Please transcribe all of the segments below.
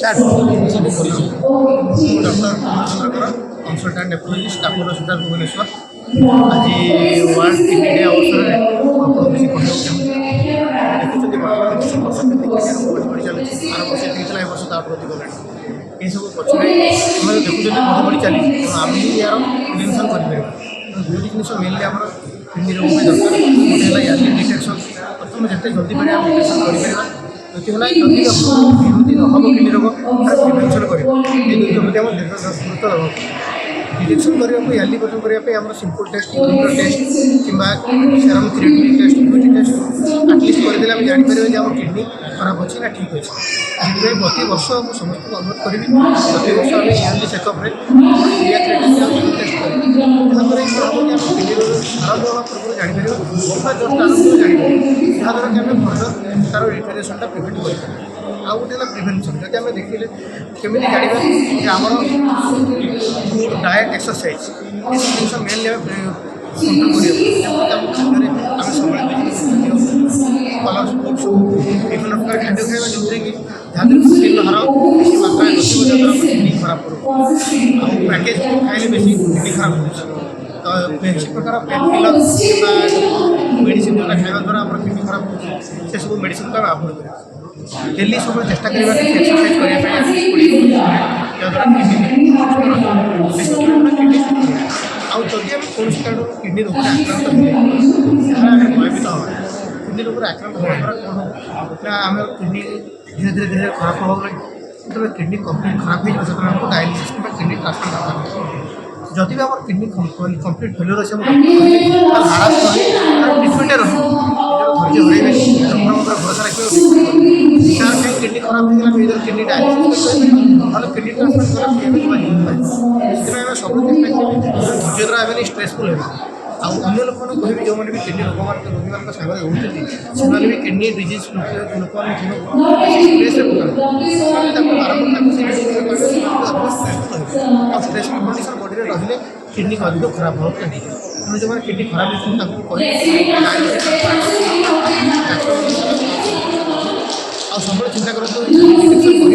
Doctor चंद्रकर कंसल्टाट nephrologist Kapoor hospital Bhubaneswar आज world kidney day अवसर में बढ़ी चलती आर वर्ष ये वर्ष तो अधिक गलानी ये सब पचर देखुं बढ़ी बढ़ी चली आम यार प्रिभेनसन कर दुईट जिन मेनली आम किडनी रोग में दरकार गोटे है डिटेक्शन प्रथम जिते जल्दी पारे आम डिटेक्शन कर द्वितीय है जदि विरोधी न हम किडनी रोग प्रिभेनसन कर दुईट प्रति आम गुरुत्व देवा डिटेक्शन करने याली बटन करने आम सिंपल टेस्ट यूरिन टेस्ट कि सेरम क्रिएटिनिन टेस्ट दुईट टेस्ट आटलिस्ट करदे आम जापर जे आम किडनी खराब अच्छी ना ठीक अच्छे से प्रति वर्ष मुझे समस्त अनुरोध करी प्रति वर्ष आम इयरली चेकअप्रे यूरिया क्रिएटिनिन टेस्ट करें जहाँद्वारा कौन हम कि किडनी रोग आरंभ होगा पूर्व जापर जस्ट आरंभ जापर जहाँद्वारा कि आम फर्दर तार रिपेरेसनटा प्रिभेंट कर आउ गोटे है प्रिभेनसन जब आम देखिले केमी जाना कि आम फूड डाएट एक्सरसाइज ये सब जिन मेनली कंट्रोल कर आम सब कलर स्पोर्ट्स विभिन्न प्रकार खाद्य खाଇବା जो कि जहाँ प्रोटीन हार बेसी मात्रा नथिବ जहाँ किडनी खराब कर पैकेज खाइले बेसी किडनी खराब हो तो बेसी प्रकार पेन किलर मेडिसिन जो खाଇବା द्वारा आम किडनी खराब हो सब मेडिसिन को अवॉइड कर डेली सब चेष्टा करवा एक्सरसाइज करने जहाँद्वारा किडनी आउ जदि आम कौन कारण किडनी रोग आक्रांत हुए भयभीत हाँ किडनी रोग आक्रांत होगा द्वारा कौन ना आम किडनी धीरे धीरे धीरे खराब होगा लगे जो किडनी कम्प्लीट खराब हो जो आमको डायलिसिस कि किडनी ट्रांसप्लांट दरकार जदि भी आम किडनी कम्प्लीट फेल्योर अच्छे हारास ट्रिटमेंट रही धैर्य हरैबे डॉक्टर भरोसा रखिए किडनी खराब हो गला किडनी डायलिसिस ना किडनी ट्रांसप्लांट करा सब चेष्टा धैर्य स्ट्रेसफुल है अन्य लोक कहबी जो मैंने भी किडनी रोग रोगी मान सागर रोचे से भी किडनी डिजीज लोक मैंने स्ट्रेस बारंबार स्ट्रेस कंडीशन बॉडी में रही किडनी को अधिक खराब हो तेणु जो मैंने किडनी खराब सब चिंता करूँ डिटेक्शन करने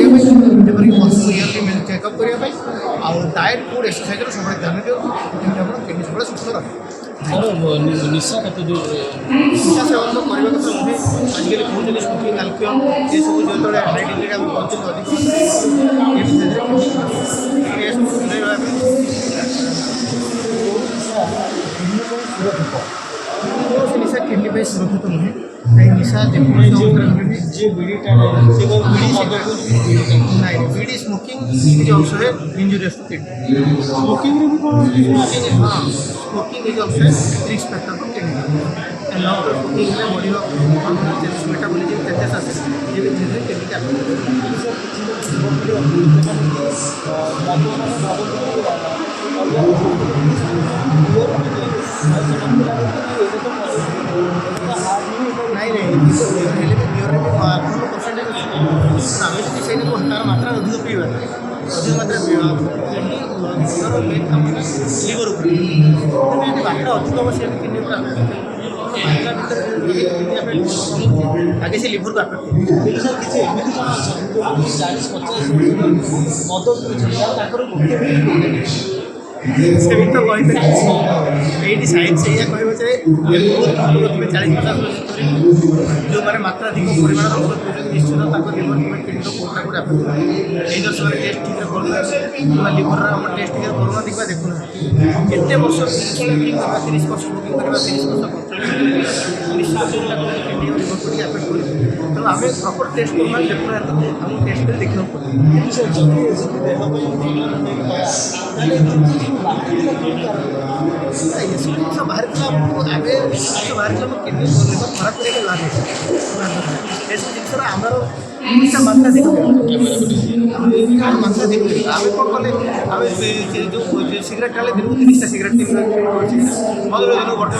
इयरली चेकअप करने डाएट फूड एक्सरसाइज सब ध्यान दिखाँ जमी आप किडनी सब सुस्थ रहे निशा कत दूर निशा सेवन तो करने कथा नुहे आजिकल कहते स्मोकिंग आल्कोहल ये सब जो हाई डिग्री आम पहुँचे अधिक सुरक्षित निशा किडनी पर सुरक्षित नुहे कहीं निशा बीड़ी स्मोकिंग इज ऑल्सो है इंजुरियस टू किडनी स्मोकिंग हाँ smoking is also risk factor to kidney and long term smoking है बॉडी मेटाबॉलिज्म चेंजेस आसे ये भी धीरे धीरे किडनी नहीं परसेंटेज आम जी से तार मात्रा अधिक पीवा अधिक मात्रा पीवा मेन काम लिवर मात्रा अधिक हम से किडनी मात्रा आगे से लिवर को आफेक्ट सेमी तो कही ये साइंस से कह 40-50 जो मैंने मात्रा अधिक परिमाण औषध निश्चित लिवर कि किडनी कोटा कोटे आफेक्ट ये दर्श टेस्ट ठीक कर लिवर टेस्ट ठीक करूना देखा देखुना एत वर्ष 30 वर्ष बुकिंग करवा 30 वर्ष निश्चित किडनी लिवर को आफेक्ट कर तेणु आम प्रपर टेस्ट करना देखुना आम टेस्ट कर देखा जिन बाहर आगे बाहर किडनी लिवर खराब करके लगे ये सब जिन आमर मात्रा देखा मात्रा देखा आम कौन कले आम जो सिगरेट खाले दिन को 30टा सिगरेट मधुर दिन गोटे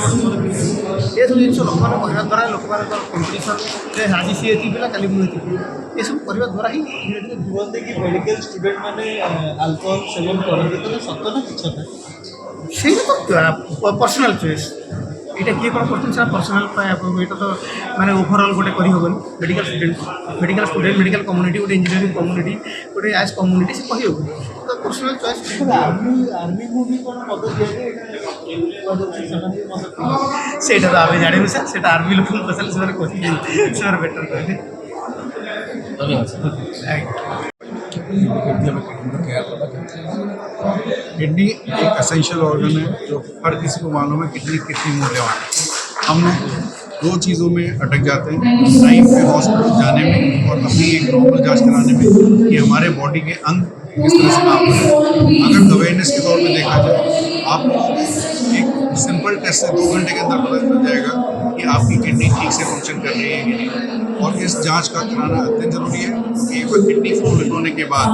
ये सब जिन लोक मैंने करने द्वारा लोक कंपिटिशन आज सी ये पिला कल मुझे ये सब करने द्वारा ही धीरे धीरे कहते कि मेडिकल स्टूडेंट मैंने अल्कोहल सेवन करते तो सत ना किछ से तो पर्सनल चॉइस এটা କିଏ କ'ଣ କରୁଛନ୍ତି ସେଟା ପର୍ସନାଲ୍ ଏଇଟା ତ ମାନେ ଓଭରଅଲ୍ ଗୋଟେ କରିହେବନି ମେଡ଼ିକାଲ ଷ୍ଟୁଡେଣ୍ଟ ମେଡ଼ିକାଲ କମ୍ୟୁନିଟି ଗୋଟେ ଇଞ୍ଜିନିୟରିଂ କମ୍ୟୁନିଟି ଗୋଟେ ଆର୍ଟ୍ସ କମ୍ୟୁନିଟି ସେ କହିହେବନି ତ ପର୍ସନାଲ୍ ଚଏସ୍ ଆର୍ମିକୁ ବି କ'ଣ ମଦ ଦିଆଯାଏ ସେଇଟା ତ ଆମେ ଜାଣିନୁ ସାର୍ ସେଇଟା ଆର୍ମି ଲୋକଙ୍କୁ ପଚାରିଲେ ସେମାନେ କହିବେ ସେମାନେ ବେଟର୍ କହିବେ किडनी एक एसेंशियल ऑर्गन है जो हर किसी को मालूम है किडनी कितनी मूल्यवान है। हम लोग दो चीज़ों में अटक जाते हैं, टाइम पे हॉस्पिटल जाने में और अपनी एक नॉर्मल जांच कराने में कि हमारे बॉडी के अंग किस तरह से काम कर रहे हैं। अगर अवेयरनेस के तौर पे देखा जाए आप लोगों को एक सिंपल टेस्ट से 2 घंटे के अंदर पता चल जाएगा कि आपकी किडनी ठीक से फंक्शन कर रही है कि नहीं, और इस जांच का कराना अत्यंत जरूरी है क्योंकि एक बार किडनी फेल होने के बाद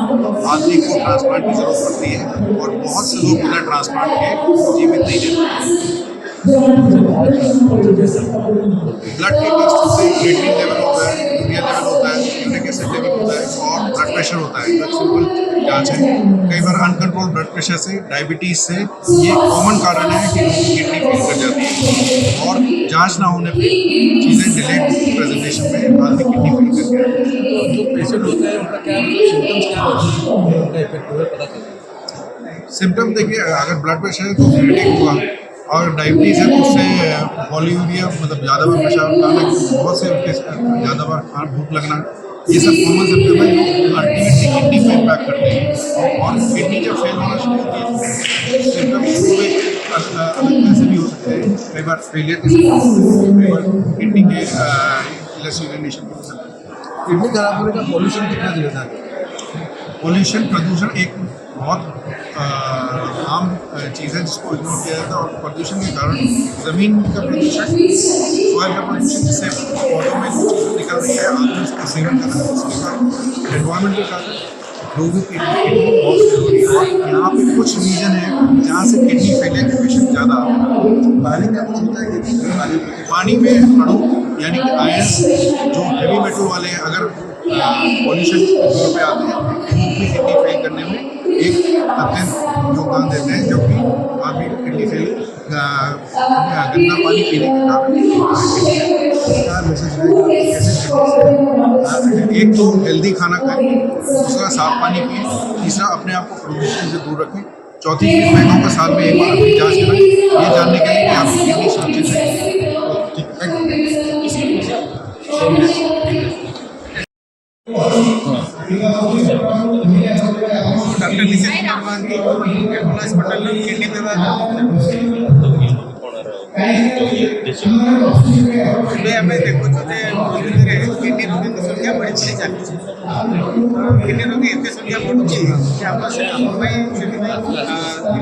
आदमी को ट्रांसप्लांट की जरूरत पड़ती है और बहुत से लोग बिना ट्रांसप्लांट के जीवित नहीं रह ब्लड के टेस्ट से क्रिएटिनिन लेवल होता है, यूरिया लेवल होता है, यूरिक एसिड लेवल होता है और ब्लड प्रेशर होता है। सिंपल जांच है। कई बार अनकंट्रोल ब्लड प्रेशर से, डायबिटीज से ये कॉमन कारण है कि लोगों की किडनी फेल कर जाती है और जांच ना होने पे चीज़ें डिलेड प्रेजेंटेशन में आदमी किडनी फेल कर गया। जो पेशेंट होता है उनका क्या सिम्टम्स क्या होता है, उनका इफेक्ट होगा पता चलता है। सिम्टम देखिए, अगर ब्लड प्रेशर है तो हेडेक होगा और डायबिटीज़ है तो उससे पॉलीयूरिया मतलब ज़्यादा बार पेशाब उठाना, बहुत से ज़्यादा बार भूख लगना, ये सब कॉमन सिम्टम है जो अल्टीमेटली किडनी को इम्पैक्ट करते हैं। और किडनी जब फेल होना शुरू होती है सिम्टम पूरे अलग तरह से भी हो सकते हैं। कई बार फेलियर के सिम्टम, कई बार किडनी के लेस यूरिनेशन हो सकते हैं। किडनी खराब होने का पॉल्यूशन कितना जिम्मेदार है? पॉल्यूशन, प्रदूषण एक बहुत आम चीज़ है जिसको इग्नोर किया जाता है और प्रदूषण के कारण ज़मीन का प्रदूषण, सॉइल का प्रदूषण, जिससे पौधों में जो चीज़ें निकल रही है आदमी उसका सेवन कर रहा है, उसके कारण एनवायरमेंट के कारण लोगों की किडनी बहुत जरूरी है। और यहाँ पे कुछ रीजन है जहाँ से किडनी फेलियर के पेशेंट ज़्यादा आते हैं। पानी का कुछ होता है कि पानी में अणु यानी कि आयन जो हेवी मेटल वाले हैं अगर पॉल्यूशन के तौर पे आते हैं वो भी किडनी फेल करने में एक अत्यंत योगदान देते हैं, जबकि आदमी को किडनी फेल गंदा पानी पीने के कारण क्या मैसेज है कैसे एक तो हेल्दी खाना खाएं, दूसरा साफ पानी पिए, तीसरा अपने आप को प्रदूषण से दूर रखें, चौथी चीज़ महीनों का साल में एक बार अपनी जाँच कराएं, ये जानने के लिए कि आपकी किडनी सुरक्षित है। डॉक्टर निशा कुमार की एपोलो हॉस्पिटल किडनी विभाग ଏବେ ଆମେ ଦେଖୁଛୁ ଯେ ପୃଥିବୀରେ କିଡ଼ନୀ ରୋଗୀଙ୍କ ସଂଖ୍ୟା ବଢ଼ି ବଢ଼ି ଚାଲିଛି। କିଡ଼ନୀ ରୋଗୀ ଏତେ ସଂଖ୍ୟା ବଢ଼ୁଛି ଯେ ଆମ ପାଇଁ ସେଥିପାଇଁ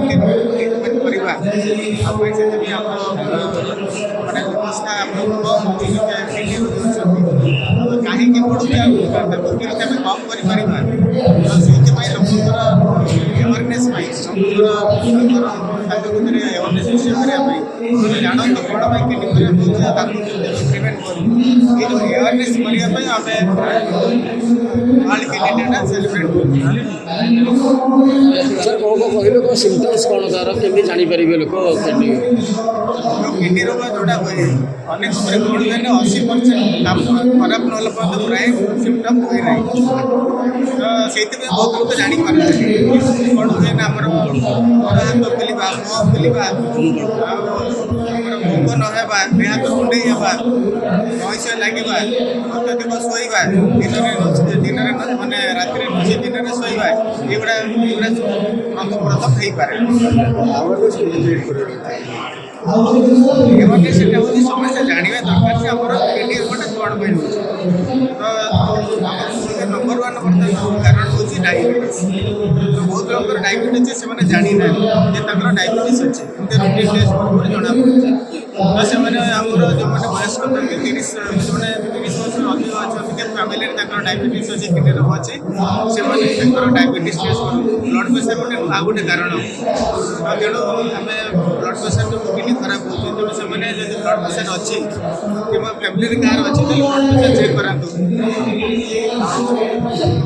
କିଡ଼ନୀ ଟ୍ରିଟମେଣ୍ଟ କରିବା ଆମ ପାଇଁ ସେଥିପାଇଁ ଆମର ମାନେ ବ୍ୟବସ୍ଥା ଆମର କିଡ଼ନୀ ରୋଗୀ ଅଛନ୍ତି କାହିଁକି ବଢ଼ୁଛି ତାକୁ କେମିତି ଆମେ କମ୍ କରିପାରିବା, ସେଇଥିପାଇଁ ଲୋକଙ୍କର ଆୱାରନେସ୍ ପାଇଁ ଲୋକଙ୍କର ତାଙ୍କ ଭିତରେ ଆୱାରନେସ୍ ସୃଷ୍ଟି କରିବା ପାଇଁ ଜାଣନ୍ତୁ କ'ଣ ପାଇଁ କିଡ଼ନୀ ଫେଲିୟର୍ ହେଉଛି ତାକୁ ପ୍ରିଭେଣ୍ଟ କରୁ, ଏଇ ଯେଉଁ ଆୱାରନେସ୍ କରିବା ପାଇଁ ଆମେ ୱାର୍ଲଡ କିଡ଼ନୀ ଡେଟା ସେଲିବ୍ରେଟ୍ କରୁଛୁ। सर कौन को कहले को सिम्पटम्स कौन तार केमी जानी परिबे लोक किडनी किडनी रोग जोड़ा हुए अनेक समय कौन हुए ना 80% काम खराब न होला पर प्राय सिम्पटम हुए ना, तो सेति में बहुत लोग जानि पारे कौन हुए ना हमर हाथ फुलिबा मुह फुलिबा भोग न हेबा देह तो कुंडे हेबा पैसा लागिबा अत्यधिक सोइबा दिन माने रात्रि नुचे दिन में सोइबा एगुड़ा प्रथम हो पारे। एवं से समस्या जानवा दरकार से आम किडनी रोगटा कौन पे हो, तो नंबर 1 कारण हूँ डायबिटीज। तो बहुत लोग डायबिटीज से जानी ना डायबिटीज अच्छे रुटीन टेस्ट जना पड़े, तो से आमर जो मैंने वयस्क 30 वर्ष अधिक अच्छे फैमिली डायबिटीज अच्छे किडनी रोग अच्छे से डायबिटीज टेस्ट करूँ। ब्लड प्रेसर गोटे आ गोटे कारण तेणु आम ब्लड प्रेसर जो किडनी खराब हो तेणु से ब्लड प्रेसर अच्छी कि फैमिली कार अच्छी तो ब्लड प्रेसर चेक करातु।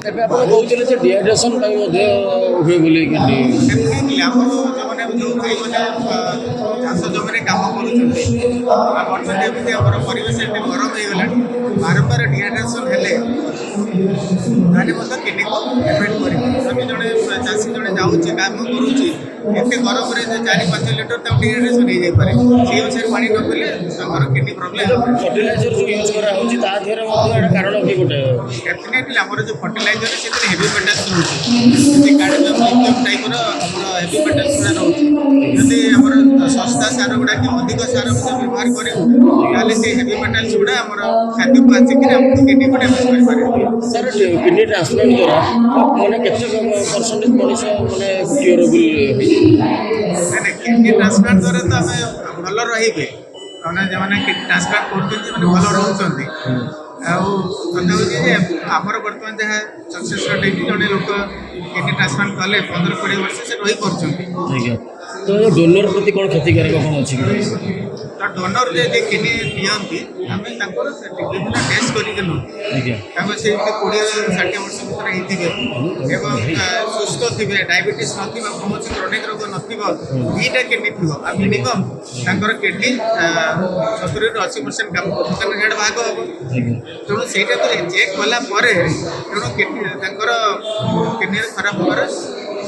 कहते जे डिहाइड्रेशन हुए बोले किडनी डेफिनेटली आम जो मैंने जो भाई मैंने ଚାଷ ଜମିରେ କାମ କରୁଛନ୍ତି ବର୍ତ୍ତମାନ ଏମିତି ଆମର ପରିବେଶ ଏତେ ଗରମ ହେଇଗଲାଣି ବାରମ୍ବାର ଡିହାଇଡ୍ରେସନ୍ ହେଲେ ତାହେଲେ ମଧ୍ୟ କିଡନୀକୁ ଏଫେକ୍ଟ କରିବ ଯଦି ଜଣେ ଚାଷୀ ଜଣେ ଯାଉଛି କାମ କରୁଛି ଏତେ ଗରମରେ 4-5 ଲିଟର ତାକୁ ଡିହାଇଡ୍ରେସନ୍ ହେଇଯାଇପାରେ ସେଇ ଅନୁସାରେ ପାଣି ନ ପିଇଲେ ତାଙ୍କର କିଡନୀ ପ୍ରୋବ୍ଲେମ୍ ହେବ ଫର୍ଟିଲାଇଜର ଯେଉଁ ୟୁଜ୍ କରାହେଉଛି ତା ଦେହରେ ମଧ୍ୟ ଏଇଟା କାରଣ କି ଗୋଟେ ଡେଫିନେଟଲି ଆମର ଯେଉଁ ଫର୍ଟିଲାଇଜର ସେଥିରେ ହେଭି ମେଟାଲ୍ସ ରହୁଛି ଯଦି କାର୍ଡମିୟମ୍ ଲିଥିୟମ୍ ଟାଇପ୍ର ଆମର ହେଭି ମେଟାଲ୍ସ ଗୁଡ଼ା ରହୁଛି ଯଦି ଆମର ଶସ୍ତା ସାର ଗୁଡ଼ା କି ଅଧିକ ସାର ମଧ୍ୟ ବ୍ୟବହାର କରିବୁ ତାହେଲେ ସେ ହେଭି ମେଟାଲ୍ସ ଗୁଡ଼ା ଆମର ଖାଦ୍ୟକୁ ଆସିକିରି ଆମକୁ କିଡନୀକୁ ଡ୍ୟାମେଜ୍ କରିପାରିବ ସାର୍ କିଡନୀ ଟ୍ରାନ୍ସପ୍ଲାଣ୍ଟ ଦ୍ୱାରା ମାନେ କେତେ ପରସେଣ୍ଟେଜ ମଣିଷ ମାନେ କ୍ୟୁରେବୁଲ୍ ହେଇଛି କିଡନୀ ଟ୍ରାନ୍ସପ୍ଲାଣ୍ଟ ଦ୍ୱାରା ତ ଆମେ ଭଲ ରହିବେ ମାନେ ଯେଉଁମାନେ କିଡନୀ ଟ୍ରାନ୍ସପ୍ଲାଣ୍ଟ କରୁଛନ୍ତି ସେମାନେ ଭଲ ରହୁଛନ୍ତି ଆଉ କଥା ହେଉଛି ଯେ ଆମର ବର୍ତ୍ତମାନ ଯାହା ସକ୍ସେସ୍ ରେଟ୍ ହେଇଛି ଜଣେ ଲୋକ କିଡନୀ ଟ୍ରାନ୍ସପ୍ଲାଣ୍ଟ କଲେ 15-20 ବର୍ଷ ସେ ରହିପାରୁଛନ୍ତି ଆଜ୍ଞା ତ ଡୋନର ପ୍ରତି କ'ଣ କ୍ଷତିକାରକ କ'ଣ ଅଛି କି ତ ଡୋନର ଯଦି କିଡନୀ ଦିଅନ୍ତି ଆମେ ତାଙ୍କର ବିଭିନ୍ନ ଟେଷ୍ଟ କରିକି ନେଉ ଆଜ୍ଞା ତାଙ୍କ ସେ 20-60 ବର୍ଷ ଭିତରେ ହେଇଥିବେ ଏବଂ ସୁସ୍ଥ ଥିବେ ଡାଇବେଟିସ୍ ନଥିବ କୌଣସି କ୍ରନିକ୍ ରୋଗ ନଥିବ ଦୁଇଟା କିଡନୀ ଥିବ ଆଉ ମିନିମମ୍ ତାଙ୍କର କିଡନୀ 70-80% କାମ କରୁଛି ତାଙ୍କ ହେଡ଼ ଭାଗ ହେବ ତେଣୁ ସେଇଟାକୁ ଚେକ୍ କଲା ପରେ ତେଣୁ କିଡନୀ ତାଙ୍କର କିଡନୀରେ ଖରାପ ହେବାର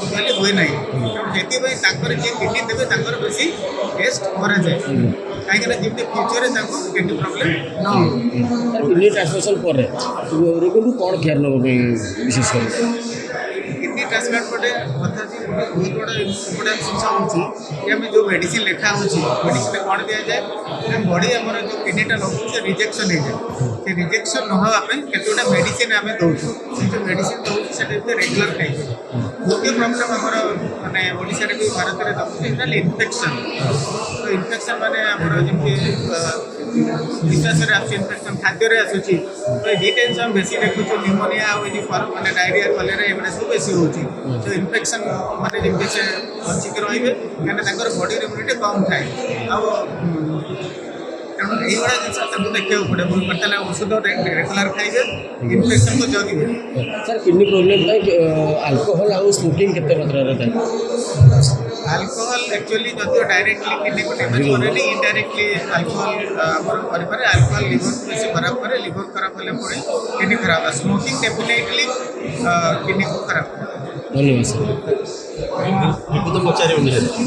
ଟୋଟାଲି ହୁଏ ନାହିଁ ତେଣୁ ସେଥିପାଇଁ ତାଙ୍କର ଯିଏ କିଡନୀ ଦେବେ ତାଙ୍କର ବେଶୀ ଟେଷ୍ଟ କରାଯାଏ କାହିଁକିନା ଯେମିତି ଫ୍ୟୁଚରରେ ତାଙ୍କୁ କିଡନୀ ପ୍ରୋବ୍ଲେମ୍ ନ ହେବ କିଡନୀ ଟ୍ରାନ୍ସପ୍ଲାଣ୍ଟେସନ୍ ପରେ ରୋଗୀଙ୍କୁ କ'ଣ କେୟାର ନେବା ପାଇଁ ବିଶେଷ କରି କିଡନୀ ଟ୍ରାନ୍ସପ୍ଲାଣ୍ଟ ଗୋଟେ କଥା ଅଛି ବହୁତ ବଡ଼ ଇମ୍ପୋର୍ଟାଣ୍ଟ ଜିନିଷ ହେଉଛି ଯେ ଆମେ ଯେଉଁ ମେଡ଼ିସିନ ଲେଖା ହେଉଛି ମେଡ଼ିସିନରେ କ'ଣ ଦିଆଯାଏ ନା ବଡ଼ି ଆମର ଯେଉଁ କିଡନୀଟା ନେଉଛୁ ସେ ରିଜେକ୍ସନ୍ ହେଇଯାଏ ସେ ରିଜେକ୍ସନ୍ ନ ହେବା ପାଇଁ କେତେ ଗୁଡ଼ା ମେଡ଼ିସିନ ଆମେ ଦେଉଛୁ ସେ ଯେଉଁ ମେଡ଼ିସିନ ଦେଉଛୁ ସେଟା ଏମିତି ରେଗୁଲାର ଖାଇବେ ଗୋଟିଏ ପ୍ରୋବ୍ଲେମ୍ ଆମର ମାନେ ଓଡ଼ିଶାରେ ବି ଭାରତରେ ଦେଉଛି ସେଟା ହେଲା ଇନଫେକ୍ସନ୍ ତ ଇନଫେକ୍ସନ୍ ମାନେ ଆମର ଯେମିତି ନିଶ୍ୱାସରେ ଆସୁଛି ଇନଫେକ୍ସନ୍ ଖାଦ୍ୟରେ ଆସୁଛି ତ ଏ ଦୁଇଟା ଜିନିଷ ଆମେ ବେଶୀ ଦେଖୁଛୁ ନିମୋନିଆ ଆଉ ଏ ଯେଉଁ ମାନେ ଡାଇରିଆ କଲେରା ଏଗୁଡ଼ା ସବୁ ବେଶୀ ହେଉଛି ତ ଇନଫେକ୍ସନ୍ ମାନେ ଯେମିତି ସେ ବଞ୍ଚିକି ରହିବେ କାହିଁକିନା ତାଙ୍କର ବଡ଼ିର ଇମ୍ୟୁନିଟି କମ୍ ଥାଏ ଆଉ ତେଣୁ ଏଇଭଳିଆ ଜିନିଷ ତାଙ୍କୁ ଦେଖିବାକୁ ପଡ଼େ ତାହେଲେ ଔଷଧ ରେଗୁଲାର ଖାଇବେ ଇନଫେକ୍ସନ୍କୁ ଜଗିବେ ସାର୍ କିଡନୀ ପ୍ରୋବ୍ଲେମ୍ ପାଇଁ ଆଲକୋହଲ ଆଉ ସ୍ମୋକିଂ କେତେ ମାତ୍ରାରେ ଥାଏ ଆଲକୋହଲ ଆକ୍ଚୁଆଲି ଯଦିଓ ଡାଇରେକ୍ଟଲି କିଡନୀକୁ ଡ୍ୟାମେଜ୍ କରେନି ଇନଡାଇରେକ୍ଟଲି ଆଲକୋହଲ ଆମର କରିପାରେ ଆଲକୋହଲ ଲିଭରକୁ ବେଶୀ ଖରାପ କରେ ଲିଭର ଖରାପ ହେଲେ ପୁଣି କିଡନୀ ଖରାପ ହୁଏ ସ୍ମୋକିଂ ଡେଫିନେଟଲି କିଡନୀକୁ ଖରାପ ଧନ୍ୟବାଦ ସାର୍ ପଚାରିବ ନିହାତି